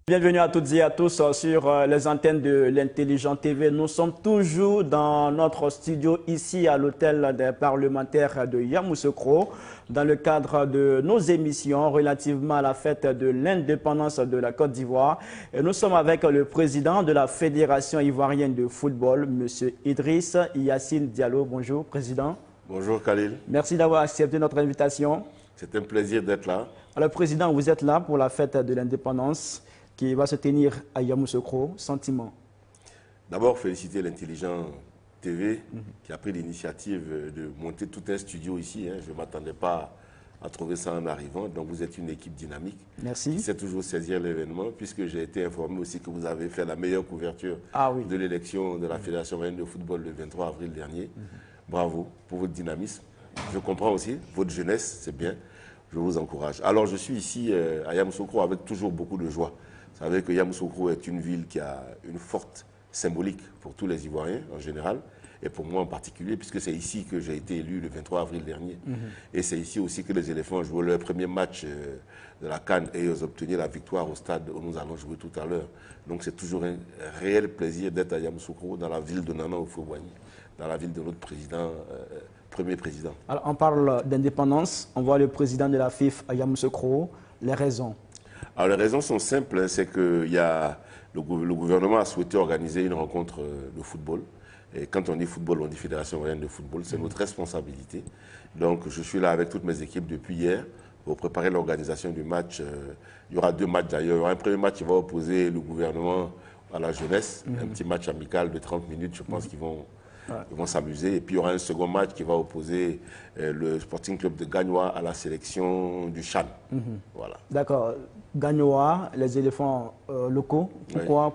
Bienvenue à toutes et à tous sur les antennes de l'Intelligent TV. Nous sommes toujours dans notre studio ici à l'hôtel des parlementaires de Yamoussoukro dans le cadre de nos émissions relativement à la fête de l'indépendance de la Côte d'Ivoire. Et nous sommes avec le président de la Fédération ivoirienne de football, M. Idriss Yassine Diallo. Bonjour, président. Bonjour Khalil. Merci d'avoir accepté notre invitation. C'est un plaisir d'être là. Alors, président, vous êtes là pour la fête de l'indépendance qui va se tenir à Yamoussoukro. Sentiment? D'abord, féliciter l'Intelligent TV qui a pris l'initiative de monter tout un studio ici. Je ne m'attendais pas à trouver ça en arrivant. Donc, vous êtes une équipe dynamique. Merci. Qui sait toujours saisir l'événement, puisque j'ai été informé aussi que vous avez fait la meilleure couverture de l'élection de la Fédération ivoirienne de football le 23 avril dernier. Bravo pour votre dynamisme. Je comprends aussi votre jeunesse, c'est bien. Je vous encourage. Alors, je suis ici à Yamoussoukro avec toujours beaucoup de joie. Vous savez que Yamoussoukro est une ville qui a une forte symbolique pour tous les Ivoiriens en général, et pour moi en particulier, puisque c'est ici que j'ai été élu le 23 avril dernier. Et c'est ici aussi que les éléphants ont joué leur premier match de la CAN et ils ont obtenu la victoire au stade où nous allons jouer tout à l'heure. Donc c'est toujours un réel plaisir d'être à Yamoussoukro, dans la ville de Nana Houphouët-Boigny, dans la ville de notre président, premier président. Alors on parle d'indépendance, on voit le président de la FIF à Yamoussoukro. Les raisons? Alors les raisons sont simples, c'est que le gouvernement a souhaité organiser une rencontre de football. Et quand on dit football, on dit Fédération ivoirienne de football, c'est notre responsabilité. Donc je suis là avec toutes mes équipes depuis hier pour préparer l'organisation du match. Il y aura deux matchs d'ailleurs. Il y aura un premier match qui va opposer le gouvernement à la jeunesse, un petit match amical de 30 minutes, je pense qu'ils vont s'amuser. Et puis il y aura un second match qui va opposer le Sporting Club de Gagnoa à la sélection du Chan. Voilà. D'accord. Gagnoa, les éléphants locaux.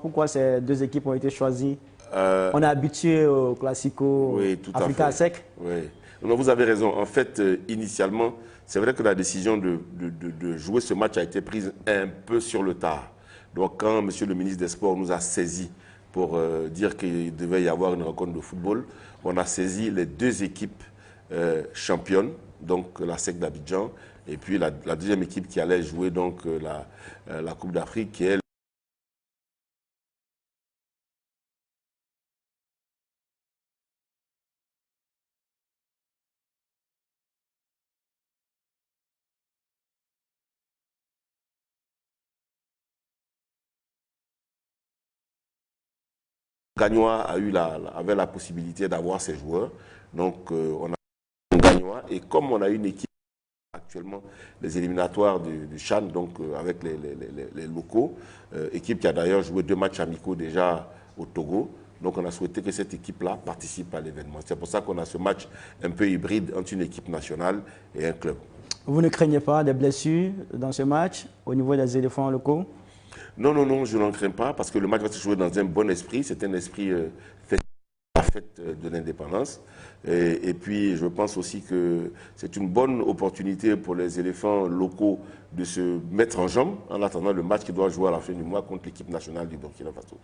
Pourquoi ces deux équipes ont été choisies? On est habitué au Classico Africa Sec. Oui, non, vous avez raison. En fait, initialement, c'est vrai que la décision de jouer ce match a été prise un peu sur le tard. Donc quand M. le ministre des Sports nous a saisis pour dire qu'il devait y avoir une rencontre de football, on a saisi les deux équipes championnes, donc la SEC d'Abidjan, et puis la deuxième équipe qui allait jouer donc la Coupe d'Afrique, qui est Gagnoa avait la possibilité d'avoir ses joueurs. Donc on a un Gagnoa, et comme on a une équipe actuellement, les éliminatoires du Chan, donc avec les locaux, équipe qui a d'ailleurs joué 2 matchs amicaux déjà au Togo. Donc on a souhaité que cette équipe-là participe à l'événement. C'est pour ça qu'on a ce match un peu hybride entre une équipe nationale et un club. Vous ne craignez pas des blessures dans ce match au niveau des éléphants locaux? Non, non, non, je n'en crains pas, parce que le match va se jouer dans un bon esprit. C'est un esprit la fête de l'indépendance. Et puis, je pense aussi que c'est une bonne opportunité pour les éléphants locaux de se mettre en jambe en attendant le match qui doit jouer à la fin du mois contre l'équipe nationale du Burkina Faso.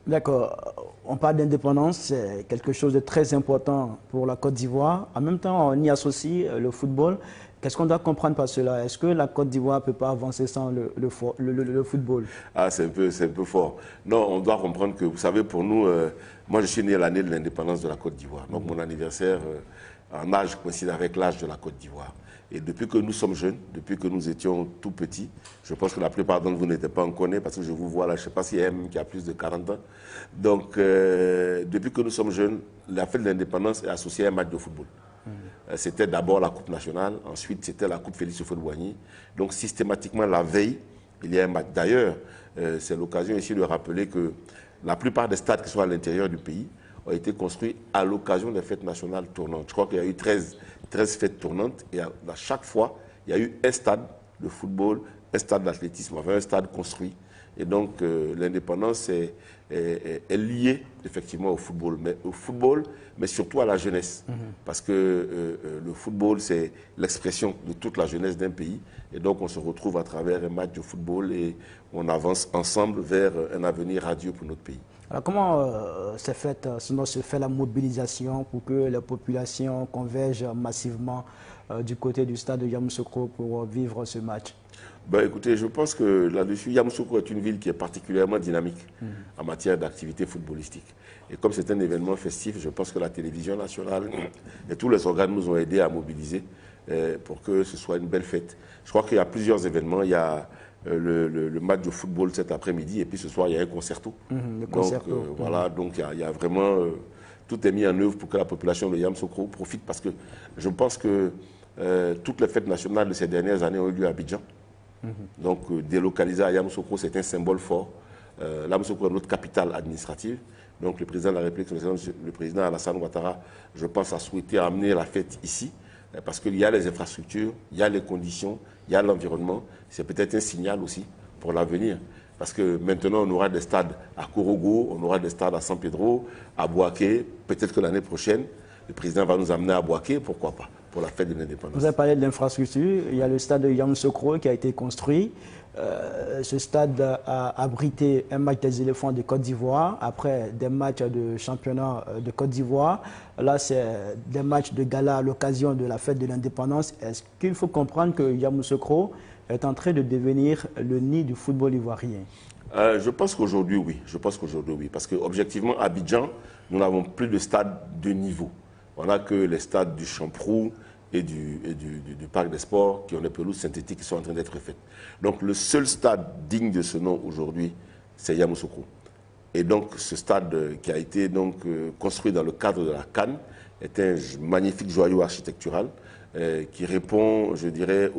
D'accord. On parle d'indépendance, c'est quelque chose de très important pour la Côte d'Ivoire. En même temps, on y associe le football. Qu'est-ce qu'on doit comprendre par cela? Est-ce que la Côte d'Ivoire ne peut pas avancer sans le football? Ah, c'est un peu fort. Non, on doit comprendre que, vous savez, pour nous, moi je suis né l'année de l'indépendance de la Côte d'Ivoire. Donc mon anniversaire en âge coïncide avec l'âge de la Côte d'Ivoire. Et depuis que nous sommes jeunes, depuis que nous étions tout petits, je pense que la plupart d'entre vous n'étaient pas encore nés, parce que je vous vois là, je ne sais pas s'il y a un qui a plus de 40 ans. Donc, depuis que nous sommes jeunes, la fête de l'indépendance est associée à un match de football. C'était d'abord la Coupe nationale, ensuite c'était la Coupe Félix Houphouët-Boigny. Donc systématiquement la veille, il y a un match. D'ailleurs, c'est l'occasion ici de rappeler que la plupart des stades qui sont à l'intérieur du pays ont été construits à l'occasion des fêtes nationales tournantes. Je crois qu'il y a eu 13 fêtes tournantes, et à chaque fois, il y a eu un stade de football, un stade d'athlétisme, enfin un stade construit. Et donc l'indépendance est liée effectivement au football, mais surtout à la jeunesse. Parce que le football, c'est l'expression de toute la jeunesse d'un pays. Et donc on se retrouve à travers un match de football et on avance ensemble vers un avenir radieux pour notre pays. Alors comment se fait la mobilisation pour que les populations convergent massivement du côté du stade de Yamoussoukro pour vivre ce match? Ben, écoutez, je pense que là-dessus, Yamoussoukro est une ville qui est particulièrement dynamique en matière d'activité footballistique. Et comme c'est un événement festif, je pense que la télévision nationale et tous les organes nous ont aidés à mobiliser pour que ce soit une belle fête. Je crois qu'il y a plusieurs événements. Il y a le match de football cet après-midi et puis ce soir, il y a un concerto. Voilà, donc il y a vraiment... tout est mis en œuvre pour que la population de Yamoussoukro profite parce que je pense que toutes les fêtes nationales de ces dernières années ont eu lieu à Abidjan. Donc, délocaliser à Yamoussoukro, c'est un symbole fort. Yamoussoukro est notre capitale administrative. Donc, le président de la République, le président Alassane Ouattara, je pense, a souhaité amener la fête ici parce qu'il y a les infrastructures, il y a les conditions, il y a l'environnement. C'est peut-être un signal aussi pour l'avenir. Parce que maintenant, on aura des stades à Korogo, on aura des stades à San Pedro, à Bouaké. Peut-être que l'année prochaine, le président va nous amener à Bouaké, pourquoi pas, pour la fête de l'indépendance. Vous avez parlé de l'infrastructure. Il y a le stade de Yamoussoukro qui a été construit. Ce stade a abrité un match des éléphants de Côte d'Ivoire, après des matchs de championnat de Côte d'Ivoire. Là, c'est des matchs de gala à l'occasion de la fête de l'indépendance. Est-ce qu'il faut comprendre que Yamoussoukro est en train de devenir le nid du football ivoirien? Je pense qu'aujourd'hui, oui. Je pense qu'aujourd'hui, oui. Parce qu'objectivement, à Abidjan, nous n'avons plus de stade de niveau. On n'a que les stades du Champrou et du Parc des Sports qui ont des pelouses synthétiques qui sont en train d'être faites. Donc le seul stade digne de ce nom aujourd'hui, c'est Yamoussoukro. Et donc ce stade qui a été donc, construit dans le cadre de la CAN est un magnifique joyau architectural qui répond, je dirais,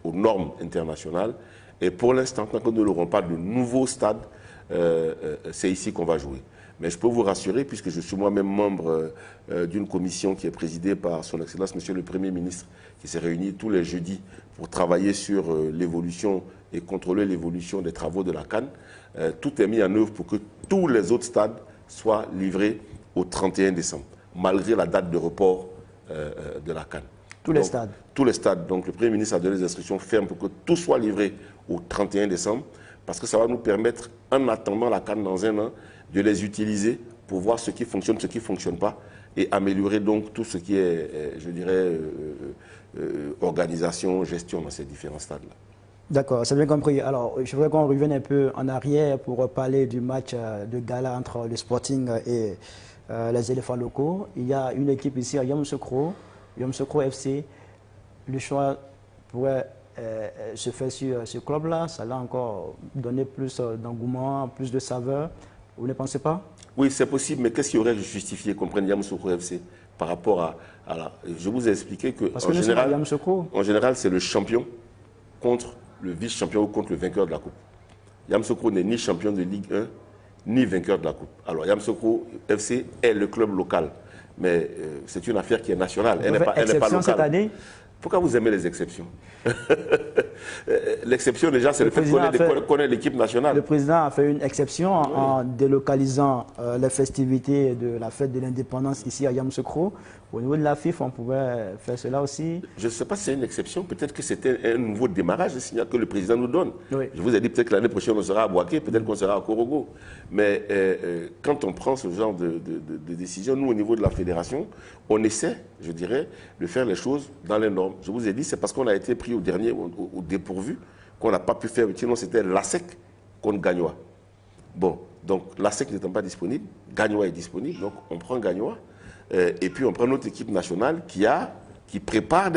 aux normes internationales. Et pour l'instant, tant que nous n'aurons pas de nouveau stade, c'est ici qu'on va jouer. Mais je peux vous rassurer, puisque je suis moi-même membre d'une commission qui est présidée par son Excellence, Monsieur le Premier ministre, qui s'est réuni tous les jeudis pour travailler sur l'évolution et contrôler l'évolution des travaux de la CAN. Tout est mis en œuvre pour que tous les autres stades soient livrés au 31 décembre, malgré la date de report de la CAN. Tous les stades. Tous les stades. Donc le Premier ministre a donné des instructions fermes pour que tout soit livré au 31 décembre, parce que ça va nous permettre, en attendant la CAN dans un an, de les utiliser pour voir ce qui fonctionne, ce qui ne fonctionne pas, et améliorer donc tout ce qui est, je dirais, organisation, gestion dans ces différents stades-là. D'accord, c'est bien compris. Alors, je voudrais qu'on revienne un peu en arrière pour parler du match de gala entre le Sporting et les éléphants locaux. Il y a une équipe ici à Yamoussoukro FC. Le choix pourrait se faire sur ce club-là. Ça l'a encore donné plus d'engouement, plus de saveur. Vous ne pensez pas? Oui, c'est possible, mais qu'est-ce qui aurait justifié qu'on prenne Yamoussoukro FC par rapport à la... Je vous ai expliqué que, en général, c'est le champion contre le vice-champion ou contre le vainqueur de la Coupe. Yamoussoukro n'est ni champion de Ligue 1, ni vainqueur de la Coupe. Alors, Yamoussoukro FC est le club local, mais c'est une affaire qui est nationale. Elle n'est pas locale. Cette année? Pourquoi vous aimez les exceptions? L'exception, déjà, c'est le fait qu'on ait l'équipe nationale. Le président a fait une exception en délocalisant les festivités de la fête de l'indépendance ici à Yamoussoukro. Au niveau de la FIFA, on pouvait faire cela aussi. Je ne sais pas si c'est une exception. Peut-être que c'était un nouveau démarrage, le signal que le président nous donne. Oui. Je vous ai dit peut-être que l'année prochaine, on sera à Bouaké, peut-être qu'on sera à Korogo. Mais quand on prend ce genre de décision, nous, au niveau de la fédération, on essaie, je dirais, de faire les choses dans les normes. Je vous ai dit, c'est parce qu'on a été pris au dépourvu qu'on n'a pas pu faire. Sinon, c'était l'ASEC contre Gagnoa. Bon, donc l'ASEC n'étant pas disponible, Gagnoa est disponible, donc on prend Gagnoa. Et puis on prend notre équipe nationale qui prépare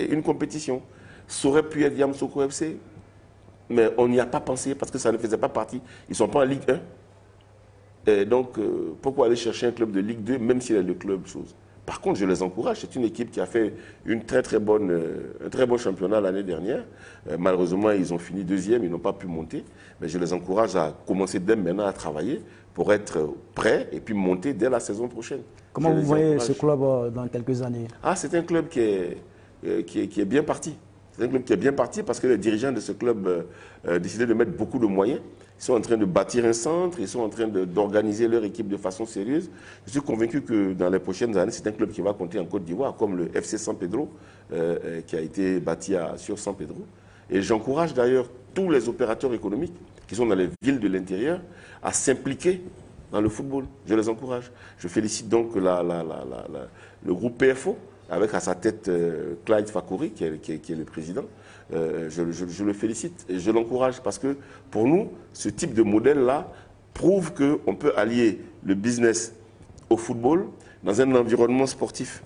une compétition. Ça aurait pu être Yamoussoukro FC, mais on n'y a pas pensé parce que ça ne faisait pas partie. Ils ne sont pas en Ligue 1. Et donc, pourquoi aller chercher un club de Ligue 2, même s'il est le club chose? Par contre, je les encourage. C'est une équipe qui a fait un très bon championnat l'année dernière. Malheureusement, ils ont fini deuxième, ils n'ont pas pu monter. Mais je les encourage à commencer dès maintenant à travailler pour être prêts et puis monter dès la saison prochaine. Comment vous voyez ce club dans quelques années? C'est un club qui est bien parti. C'est un club qui est bien parti parce que les dirigeants de ce club ont décidé de mettre beaucoup de moyens. Ils sont en train de bâtir un centre, ils sont en train d'organiser leur équipe de façon sérieuse. Je suis convaincu que dans les prochaines années, c'est un club qui va compter en Côte d'Ivoire, comme le FC San Pedro, qui a été bâti sur San Pedro. Et j'encourage d'ailleurs tous les opérateurs économiques qui sont dans les villes de l'intérieur à s'impliquer dans le football. Je les encourage. Je félicite donc le groupe PFO, avec à sa tête Clyde Fakori, qui est le président. je le félicite et je l'encourage parce que pour nous, ce type de modèle-là prouve qu'on peut allier le business au football dans un environnement sportif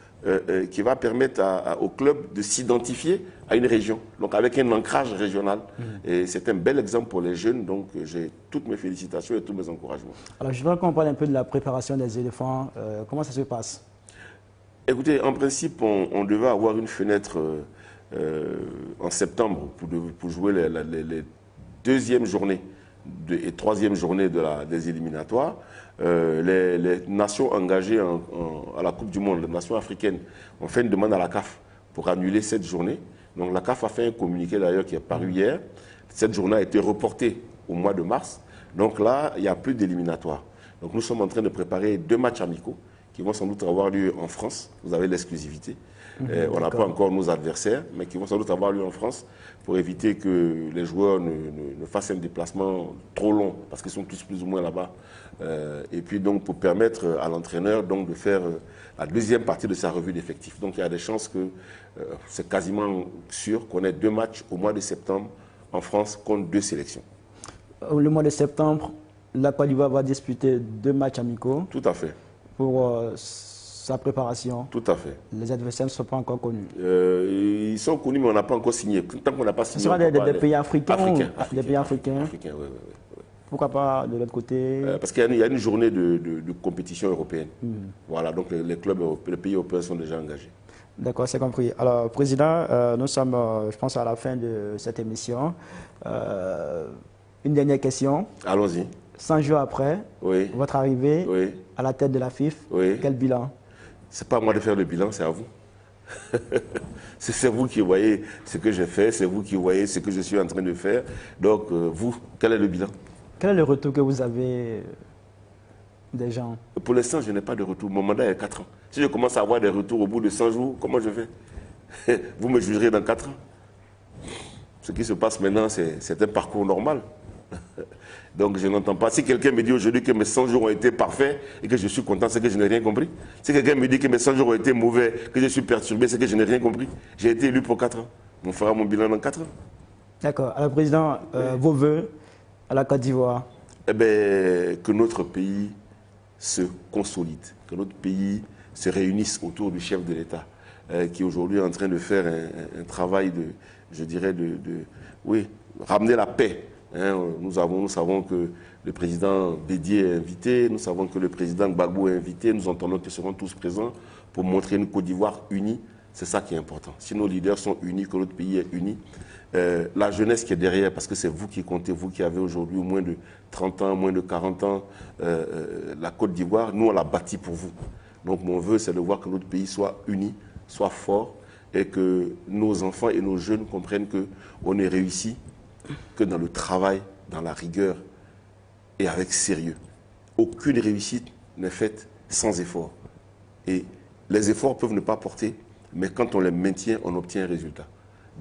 qui va permettre au club de s'identifier à une région, donc avec un ancrage régional. Et c'est un bel exemple pour les jeunes, donc j'ai toutes mes félicitations et tous mes encouragements. Alors je voudrais qu'on parle un peu de la préparation des éléphants. Comment ça se passe? Écoutez, en principe, on devait avoir une fenêtre en septembre pour jouer les deuxièmes journées et troisième journée des éliminatoires. Les nations engagées à la Coupe du Monde, les nations africaines, ont fait une demande à la CAF pour annuler cette journée. Donc la CAF a fait un communiqué d'ailleurs qui est paru hier. Cette journée a été reportée au mois de mars. Donc là, il n'y a plus d'éliminatoires. Donc nous sommes en train de préparer 2 matchs amicaux qui vont sans doute avoir lieu en France. Vous avez l'exclusivité. On n'a pas encore nos adversaires, mais qui vont sans doute avoir lieu en France pour éviter que les joueurs ne fassent un déplacement trop long, parce qu'ils sont tous plus ou moins là-bas. Et puis donc pour permettre à l'entraîneur de faire la deuxième partie de sa revue d'effectifs. Donc il y a des chances que c'est quasiment sûr qu'on ait 2 matchs au mois de septembre en France contre 2 sélections. Le mois de septembre, la Côte d'Ivoire va disputer 2 matchs amicaux. Tout à fait. Pour sa préparation. Tout à fait. Les adversaires ne sont pas encore connus. Ils sont connus, mais on n'a pas encore signé. Tant qu'on n'a pas signé. Ce sera des pays africains. Des pays africains. Africains, oui. Pourquoi pas de l'autre côté? Parce qu'il y a une journée de compétition européenne. Voilà, donc les clubs, les pays européens sont déjà engagés. D'accord, c'est compris. Alors, Président, nous sommes, je pense, à la fin de cette émission. Une dernière question. Allons-y. 100 jours après votre arrivée à la tête de la FIF, quel bilan? Ce n'est pas à moi de faire le bilan, c'est à vous. C'est vous qui voyez ce que j'ai fait, c'est vous qui voyez ce que je suis en train de faire. Donc, vous, quel est le bilan? Quel est le retour que vous avez des gens? Pour l'instant, je n'ai pas de retour. Mon mandat est 4 ans. Si je commence à avoir des retours au bout de 100 jours, comment je fais? Vous me jugerez dans 4 ans. Ce qui se passe maintenant, c'est un parcours normal. Donc je n'entends pas. Si quelqu'un me dit aujourd'hui que mes 100 jours ont été parfaits et que je suis content, c'est que je n'ai rien compris. Si quelqu'un me dit que mes 100 jours ont été mauvais, que je suis perturbé, c'est que je n'ai rien compris. J'ai été élu pour 4 ans. On fera mon bilan dans 4 ans. D'accord. Alors, Président, vos vœux à la Côte d'Ivoire? Eh bien, que notre pays se consolide, que notre pays se réunisse autour du chef de l'État, qui aujourd'hui est en train de faire un travail de ramener la paix. Nous savons que le président Bédié est invité, nous savons que le président Gbagbo est invité, nous entendons qu'ils seront tous présents pour montrer une Côte d'Ivoire unie. C'est ça qui est important. Si nos leaders sont unis, que notre pays est uni, la jeunesse qui est derrière, parce que c'est vous qui comptez, vous qui avez aujourd'hui moins de 30 ans, moins de 40 ans, la Côte d'Ivoire, nous on l'a bâtie pour vous. Donc mon vœu, c'est de voir que notre pays soit uni, soit fort, et que nos enfants et nos jeunes comprennent qu'on est réussi que dans le travail, dans la rigueur et avec sérieux. Aucune réussite n'est faite sans effort. Et les efforts peuvent ne pas porter, mais quand on les maintient, on obtient un résultat.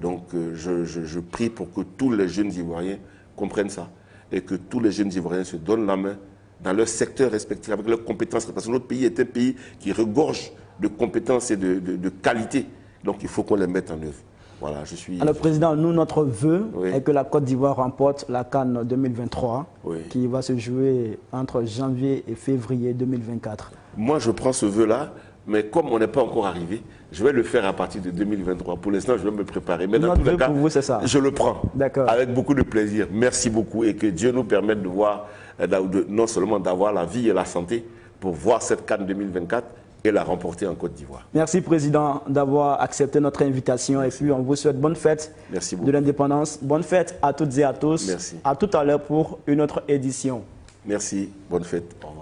Donc je prie pour que tous les jeunes Ivoiriens comprennent ça et que tous les jeunes Ivoiriens se donnent la main dans leur secteur respectif, avec leurs compétences. Parce que notre pays est un pays qui regorge de compétences et de qualité. Donc il faut qu'on les mette en œuvre. Voilà, Alors, Président, nous, notre vœu est que la Côte d'Ivoire remporte la CAN 2023, qui va se jouer entre janvier et février 2024. Moi, je prends ce vœu-là, mais comme on n'est pas encore arrivé, je vais le faire à partir de 2023. Pour l'instant, je vais me préparer. Mais dans tous les cas, pour vous, c'est ça. Je le prends avec beaucoup de plaisir. Merci beaucoup et que Dieu nous permette de voir, non seulement d'avoir la vie et la santé pour voir cette CAN 2024, et la remporter en Côte d'Ivoire. Merci, Président, d'avoir accepté notre invitation. Merci. Et puis, on vous souhaite bonne fête de l'indépendance. Bonne fête à toutes et à tous. Merci. À tout à l'heure pour une autre édition. Merci. Bonne fête. Au revoir.